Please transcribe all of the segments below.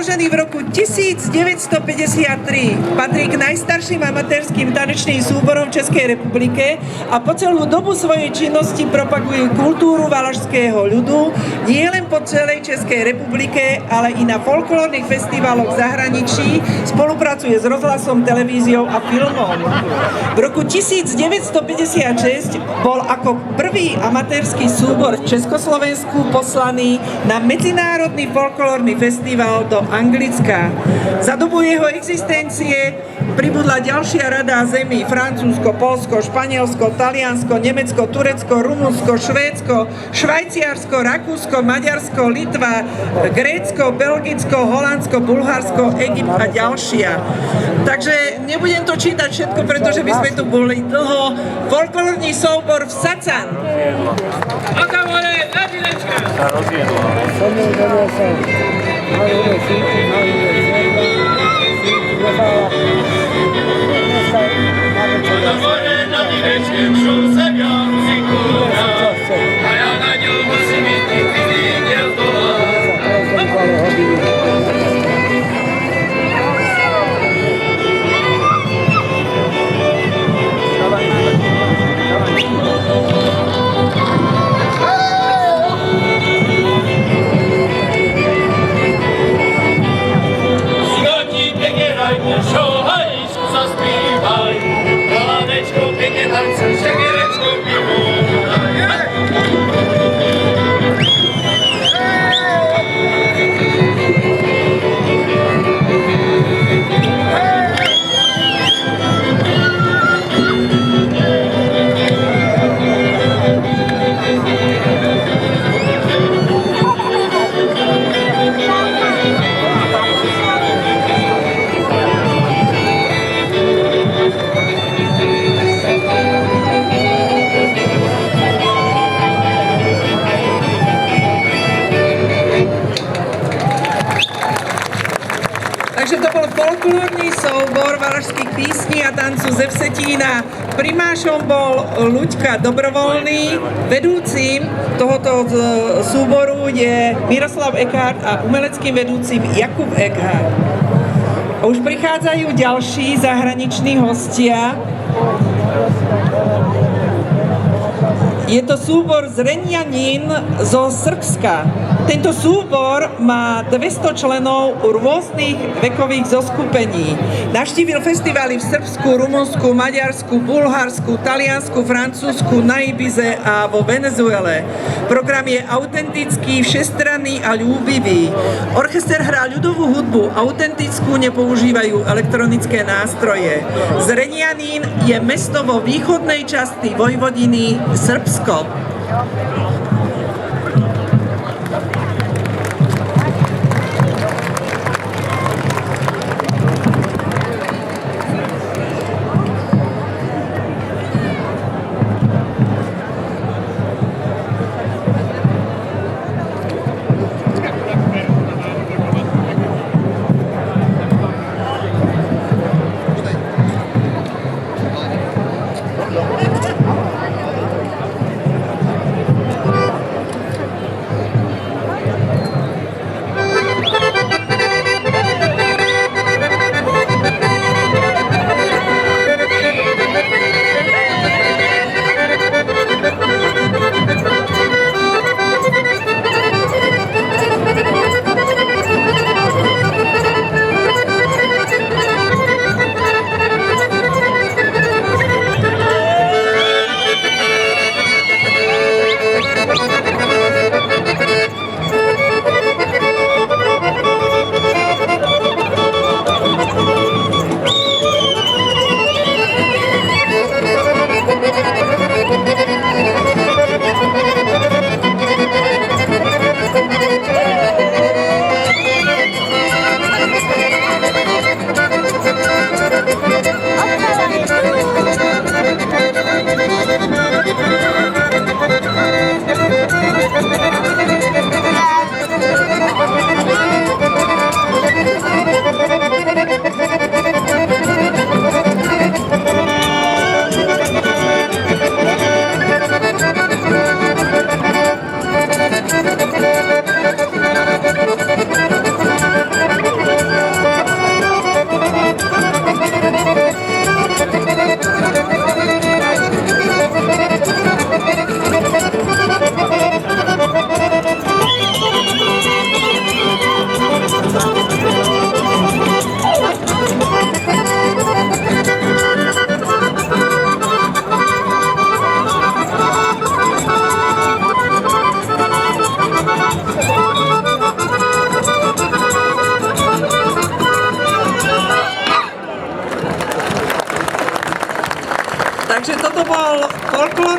Založený v roku 1953, patrí k najstarším amatérským tanečným súborom v Českej republike a po celú dobu svojej činnosti propagujú kultúru valašského ľudu nielen po celej Českej republike, ale i na folklórnych festivaloch v zahraničí, spolupracuje s rozhlasom, televíziou a filmom. V roku 1956 bol ako prvý amatérsky súbor v Československu poslaný na medzinárodný folklórny festival do Anglicka. Za dobu jeho existencie pribudla ďalšia rada zemí: Francúzsko, Poľsko, Španielsko, Taliansko, Nemecko, Turecko, Rumunsko, Švédsko, Švajčiarsko, Rakúsko, Maďarsko, Litva, Grécko, Belgicko, Holandsko, Bulharsko, Egypt a ďalšia. Takže nebudem to čítať všetko, pretože by sme tu boli dlho. Folklórny súbor v Sacan. Takže to bol folklórny súbor valašských písní a tancu ze Vsetína. Primášom bol Ľuďka Dobrovoľný, vedúcim tohoto súboru je Miroslav Eckhart a umeleckým vedúcim Jakub Eckhart. A už prichádzajú ďalší zahraniční hostia. Je to súbor Zrenjanin zo Srbska. Tento súbor má 200 členov rôznych vekových zoskupení. Navštívil festivály v Srbsku, Rumunsku, Maďarsku, Bulharsku, Taliansku, Francúzsku, na Ibize a vo Venezuele. Program je autentický, všestranný a ľúbivý. Orchester hrá ľudovú hudbu, autentickú, nepoužívajú elektronické nástroje. Zrenjanin je mesto vo východnej časti Vojvodiny Srbsko.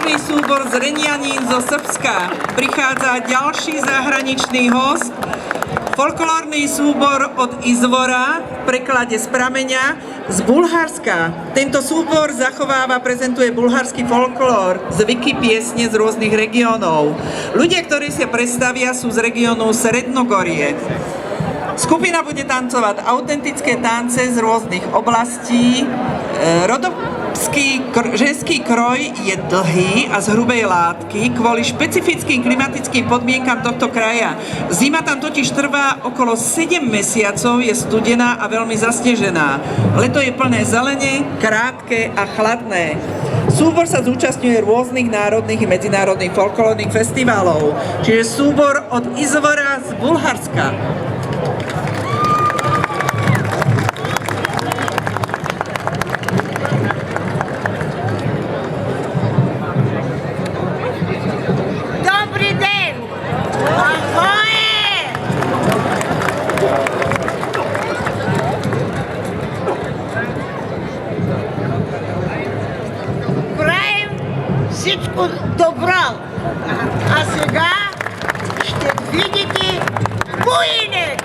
folklórny súbor Zrenianin zo Srbska. Prichádza ďalší zahraničný host. Folklórny súbor od Izvora, v preklade z prameňa, z Bulharska. Tento súbor zachováva, prezentuje bulharský folklór, zvyky, piesne z rôznych regiónov. Ľudia, ktorí sa predstavia, sú z regiónu Srednogorie. Skupina bude tancovať autentické tance z rôznych oblastí. Ženský kroj je dlhý a z hrubej látky kvôli špecifickým klimatickým podmienkam tohto kraja. Zima tam totiž trvá okolo 7 mesiacov, je studená a veľmi zasnežená. Leto je plné zelene, krátke a chladné. Súbor sa zúčastňuje rôznych národných i medzinárodných folklórnych festivalov, čiže súbor od Izvora z Bulharska. Всичко добро. А сега ще видите буйник.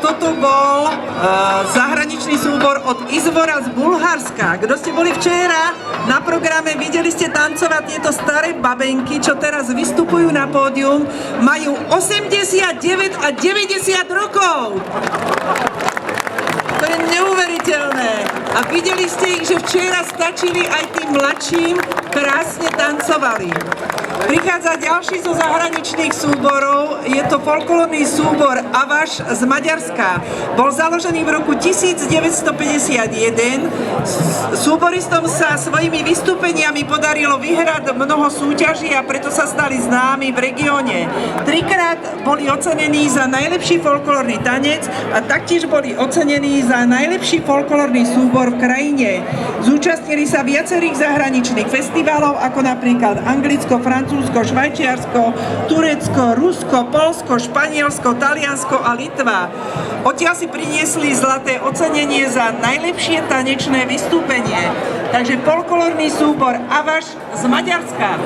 Toto bol zahraničný súbor od Izvora z Bulharska. Kto ste boli včera na programe, videli ste tancovať tieto staré babenky, čo teraz vystupujú na pódium. Majú 89 a 90 rokov. To je neuveriteľné. A videli ste ich, že včera stačili aj tým mladším, krásne tancovali. Prichádza ďalší zo zahraničných súborov, je to folklórny súbor Avaš z Maďarska. Bol založený v roku 1951. Súboristom sa svojimi vystúpeniami podarilo vyhrať mnoho súťaží a preto sa stali známi v regióne. Trikrát boli ocenení za najlepší folklórny tanec a taktiež boli ocenení za najlepší folklórny súbor v krajine. Zúčastnili sa viacerých zahraničných festivalov, ako napríklad Anglicko, Francúzsko, Švajčiarsko, Turecko, Rusko, Poľsko, Španielsko, Taliansko a Litva. Odtiaľ si priniesli zlaté ocenenie za najlepšie tanečné vystúpenie. Takže folklórny súbor Avaš z Maďarska.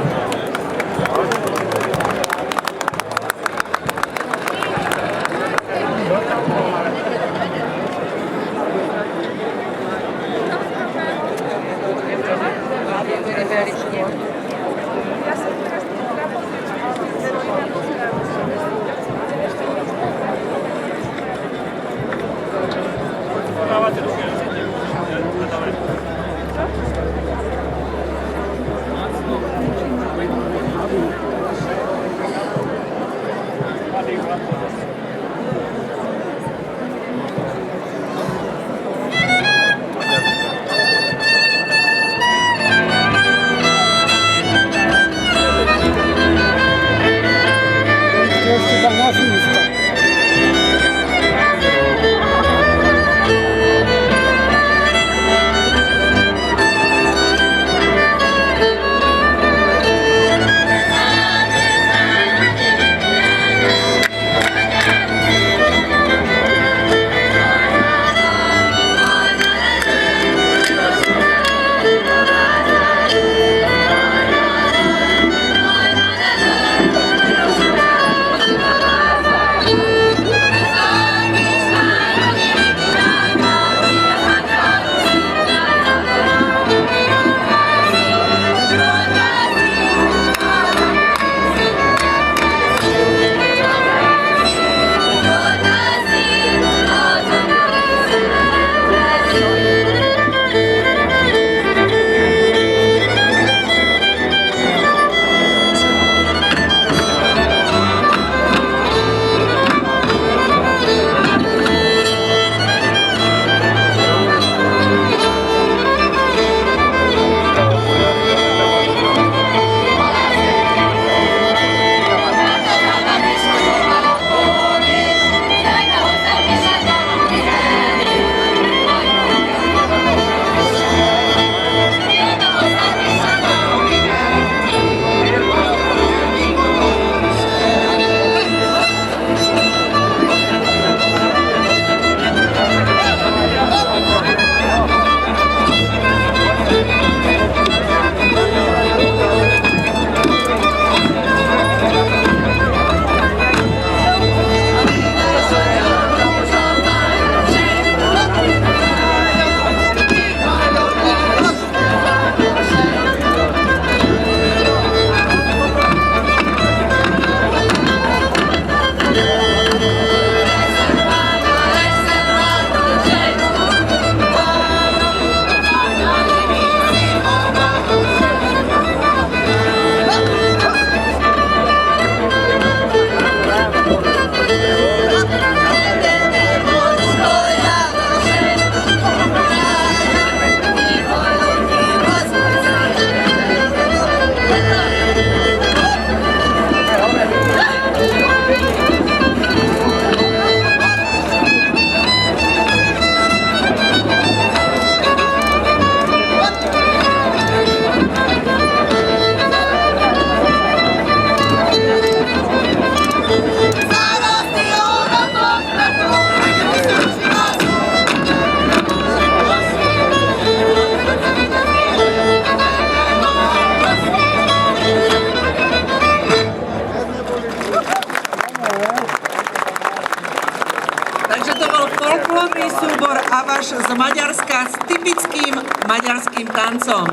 folklórny súbor Avaš z Maďarska s typickým maďarským tancom.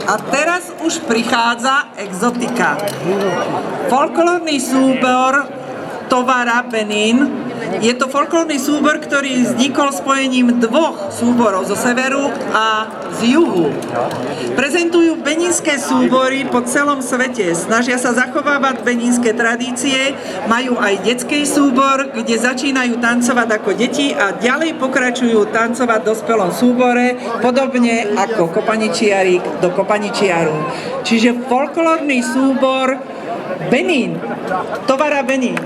A teraz už prichádza exotika. Folklórny súbor Tovara Benin Je to folklórny súbor, ktorý vznikol spojením dvoch súborov zo severu a z juhu. Prezentujú beninské súbory po celom svete. Snažia sa zachovávať beninské tradície, majú aj detský súbor, kde začínajú tancovať ako deti a ďalej pokračujú tancovať v dospelom súbore, podobne ako kopaničiarik do kopaničiaru. Čiže folklórny súbor Benín, Tovara Benín.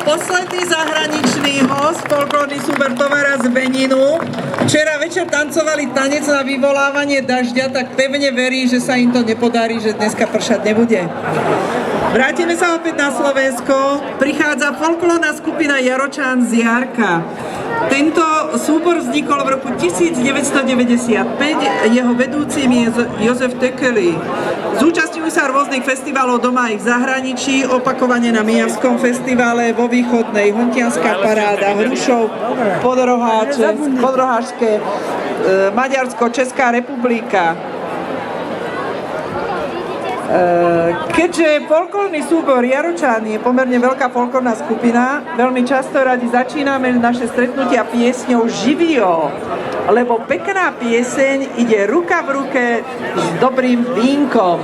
posledný zahraničný host, folklórny súbor Tovara z Beninu. Včera večer tancovali tanec na vyvolávanie dažďa, tak pevne verí, že sa im to nepodarí, že dneska pršať nebude. Vrátime sa opäť na Slovensko. Prichádza folklórna skupina Jaročan z Jarka. Tento súbor vznikol v roku 1995, jeho vedúcim je Jozef Tekeli. Zúčastňujú sa rôznych festivalov doma aj v zahraničí, opakovane na Mijavskom festivale, vo Východnej, Hontianská paráda, Hrušov, Podroháčske, Maďarsko, Česká republika. Keďže folklórny súbor Jaročan je pomerne veľká folklórna skupina, veľmi často radi začíname naše stretnutia piesňou Živio, lebo pekná pieseň ide ruka v ruke s dobrým vínkom.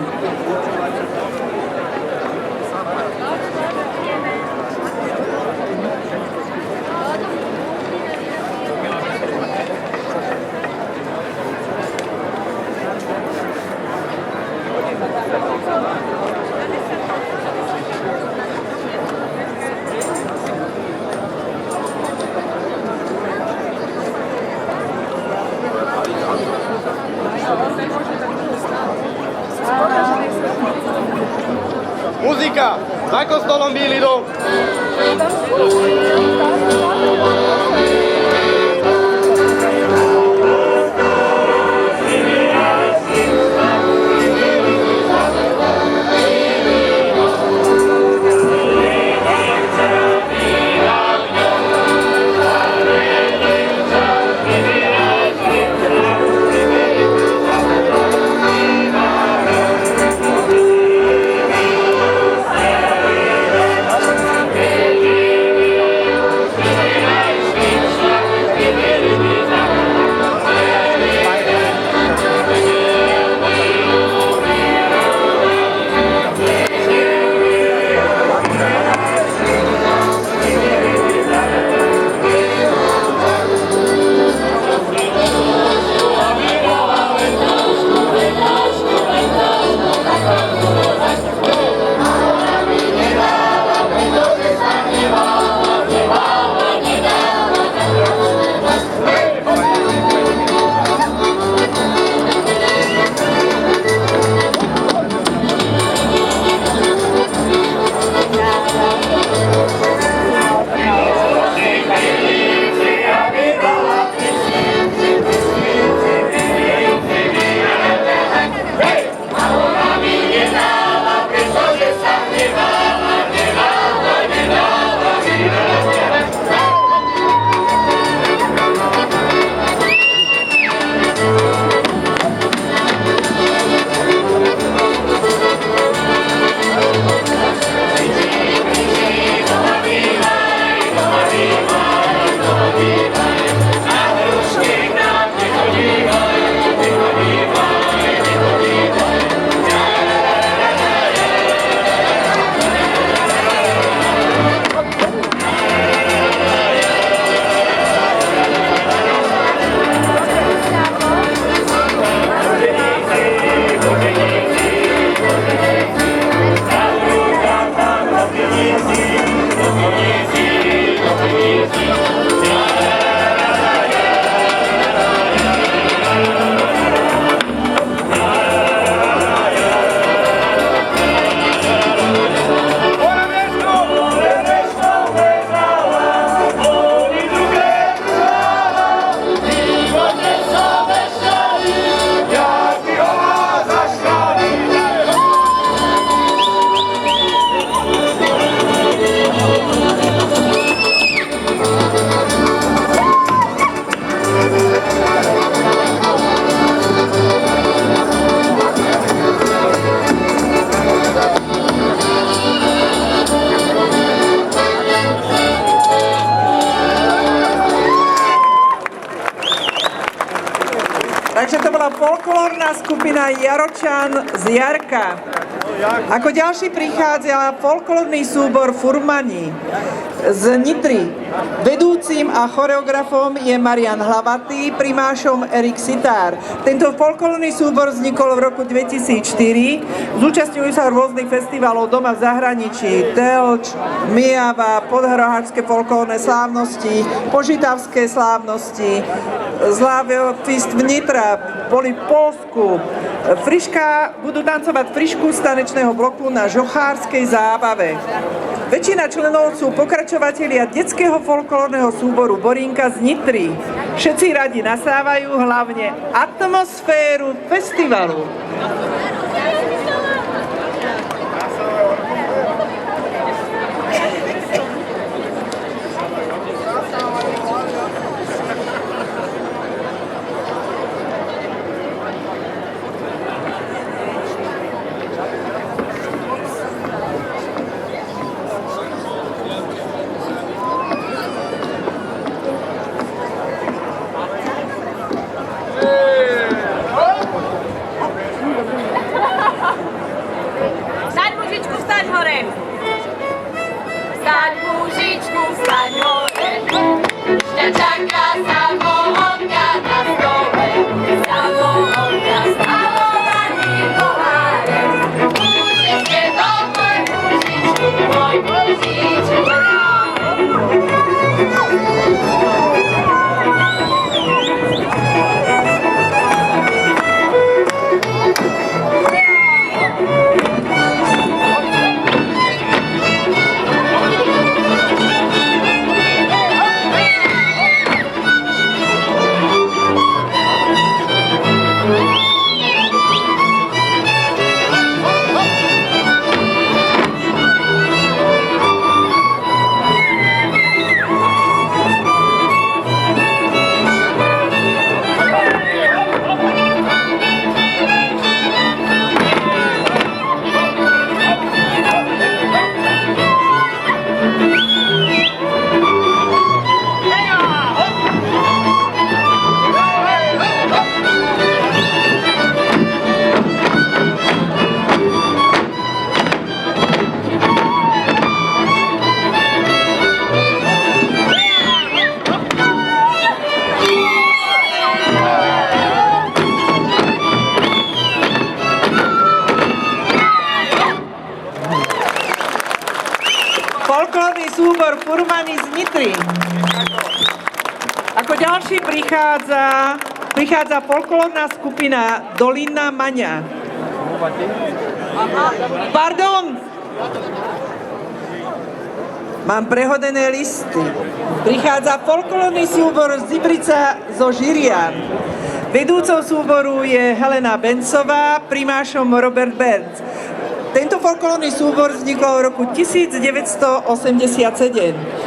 Muzika, za kostolom Bílý dom. Takže to bola folklórna skupina Jaročan z Jarka. Ako ďalší prichádza folklórny súbor Furmani z Nitry. Vedúcim a choreografom je Marian Hlavatý, primášom Erik Sitár. Tento folklórny súbor vznikol v roku 2004. Zúčastňujú sa rôznych festivalov doma v zahraničí. Telč, Mijava, Podhrohačské folklórne slávnosti, Požitavské slávnosti, Zlávio-fest v Nitra, boli v Polsku. Budú tancovať frišku z tanečného bloku na žochárskej zábave. Väčšina členov sú pokračovatelia detského folklórneho súboru Borinka z Nitry. Všetci radi nasávajú hlavne atmosféru festivalu. súbor Furmany z Nitry. Ako ďalší prichádza folklórna skupina Dolina Maňa. Pardon! Mám prehodené listy. Prichádza folklórny súbor Zibrica zo Žirian. Vedúcou súboru je Helena Bencová, primášom Robert Berc. Tento folklórny súbor vznikol v roku 1987.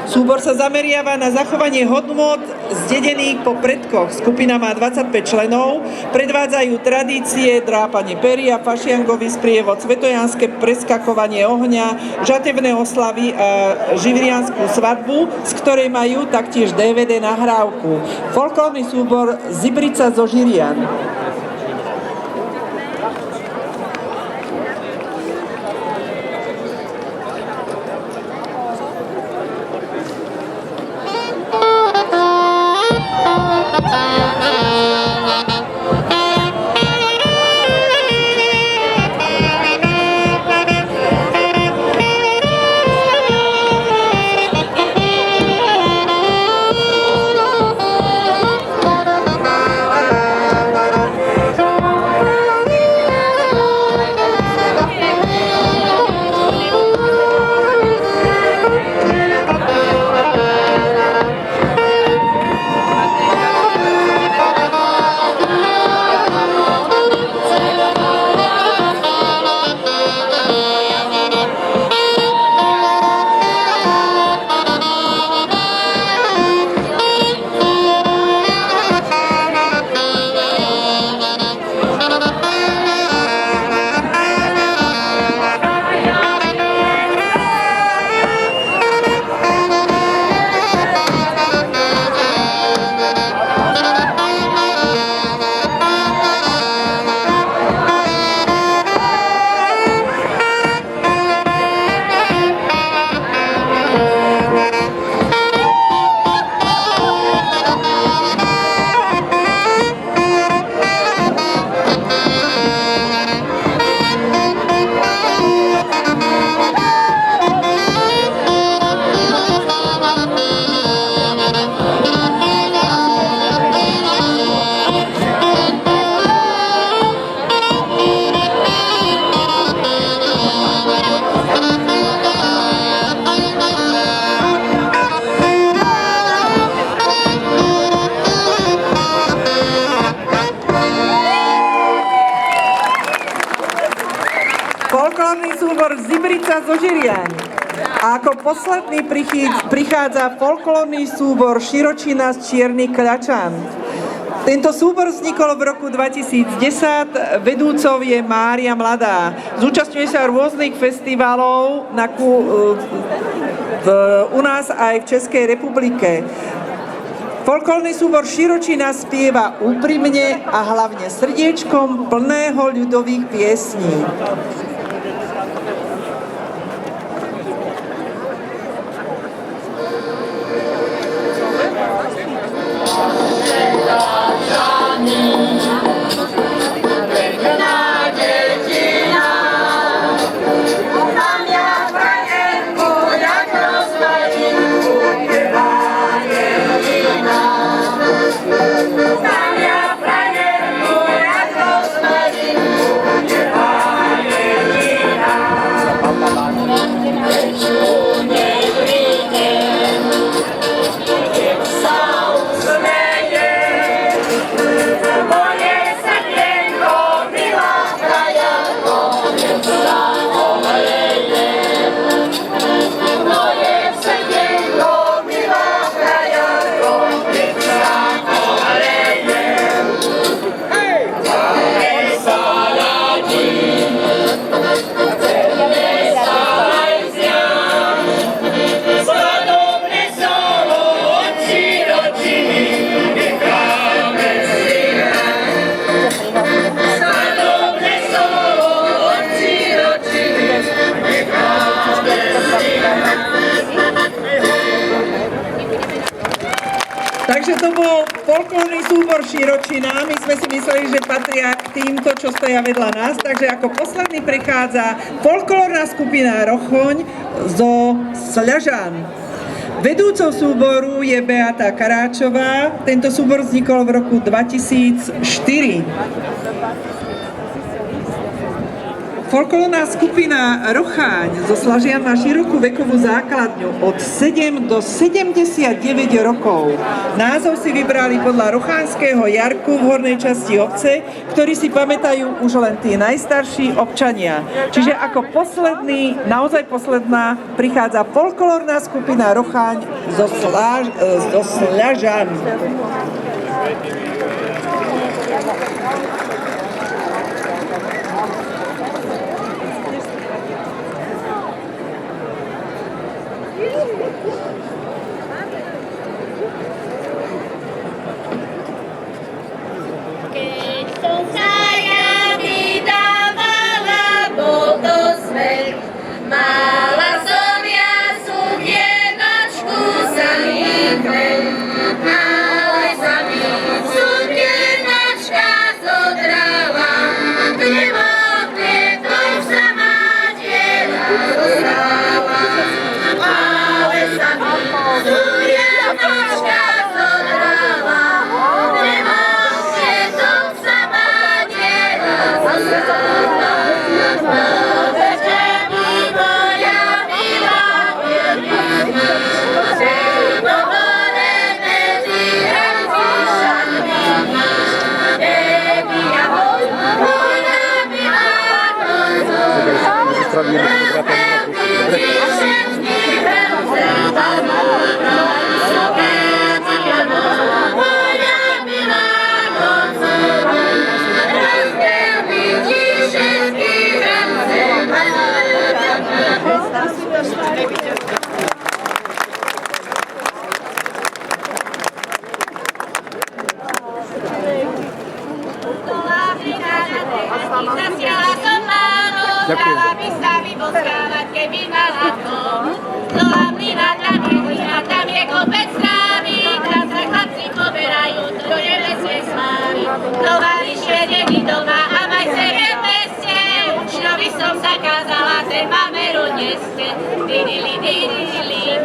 Súbor sa zameriava na zachovanie hodnôt zdedených po predkoch. Skupina má 25 členov, predvádzajú tradície, drápanie peria, fašiangový sprievod, svetojanské preskakovanie ohňa, žatevné oslavy a živrianskú svadbu, z ktorej majú taktiež DVD nahrávku. Folklórny súbor Zibrica zo Žirian. Folklórny súbor Zibrica zo Žirian. A ako posledný prichádza folklórny súbor Širočina z Čiernych Kľačan. Tento súbor vznikol v roku 2010, vedúcou je Mária Mladá. Zúčastňuje sa rôznych festivalov u nás aj v Českej republike. Folklórny súbor Širočina spieva úprimne a hlavne srdiečkom plného ľudových piesní. Takže to bol folklórny súbor Širočina. My sme si mysleli, že patria k týmto, čo stoja vedľa nás. Takže ako posledný prichádza folklórna skupina Rochoň zo Sľažan. Vedúcou súboru je Beata Karáčová. Tento súbor vznikol v roku 2004. Folklórna skupina Rocháň zo Slažian má širokú vekovú základňu od 7 do 79 rokov. Názov si vybrali podľa Rocháňského jarku v hornej časti obce, ktorý si pamätajú už len tí najstarší občania. Čiže ako posledný, naozaj posledná, prichádza folklórna skupina Rocháň zo Slažan. Keď som sa ja vydávala, bol to smer. Mala som ja sukienačku za výkven, ale sa mi sukienačka zodrala. Nebo kvetov sa ma diela zostala, ale sa mi sukienačka zodrala. Nebo kvetov sa ma diela zostala. Večer mi moja milá viernica, že do hore medzi hrančíšami. Baby, ahoj, moja milá nocou, rozdelky všetkých hrncov, baby, ahoj, moja milá nocou, rozdelky všetkých hrncov. Zasiala som málo, dala by sa vyboskávať, keby mala to. Do Havlína tam je kopec trávy, tam sa chlapci poberajú, do nebesie slávy. Tovarišie není doma a maj sebe v meste, učňovi som zakázala, ten mameru neste. Didili,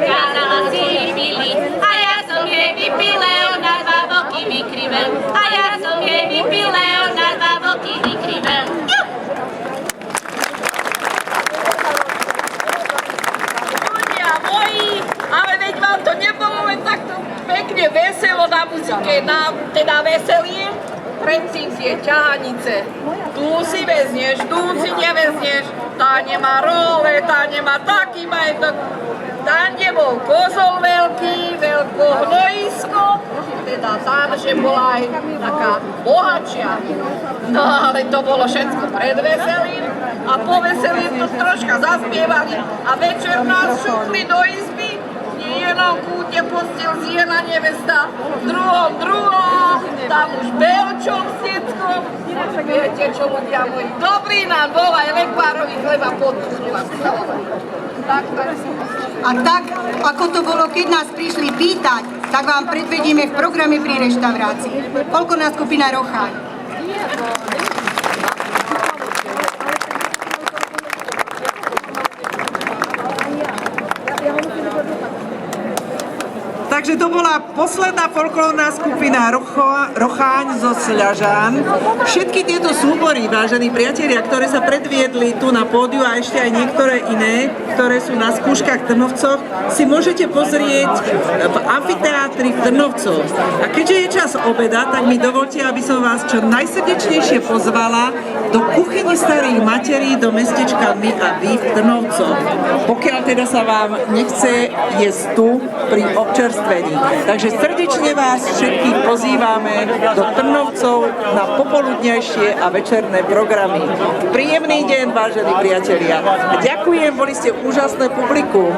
kázala si milí, a ja som jej vypile, ona dva boky vykrivel. A ja som jej vypile, ona dva boky vykrivel. Ľudia moji, ale veď vám to nebolo len takto pekne veselo na muzike, teda veselie. Predtým tie ťahanice. Tu si vezneš, tu si nevezneš, tá nemá role, tá nemá taký majetok. Tam, kde bol kozol veľký, veľké hnojisko, teda tam, že bola aj taká bohačia. No ale to bolo všetko pred veselým a po veselým to troška zaspievali a večer nás šukli do izby. V jednom kúte postel zjela nevesta, v druhom, tam už Belčom s detkom. Viete čo, ľudia moji, dobrý nám bol aj lekvárový chleba podtuchnila. A tak, ako to bolo, keď nás prišli pýtať, tak vám predvedíme v programe pri reštaurácii. Folklórna skupina Rocháň. Takže to bola posledná folklórna skupina Rocháň zo Sľažan. Všetky tieto súbory, vážení priatelia, ktoré sa predviedli tu na pódiu a ešte aj niektoré iné, ktoré sú na skúškach v Trnovcoch, si môžete pozrieť v amfiteátri v Trnovcoch. A keďže je čas obeda, tak mi dovolte, aby som vás čo najsrdečnejšie pozvala do kuchyne starých materí do mestečka My a Vy v Trnovcoch. Pokiaľ teda sa vám nechce jesť tu pri občerstvení. Takže srdečne vás všetkých pozývame do Trnovcov na popoludnejšie a večerné programy. Príjemný deň, vážení priatelia. Ďakujem, boli ste úžasné publikum.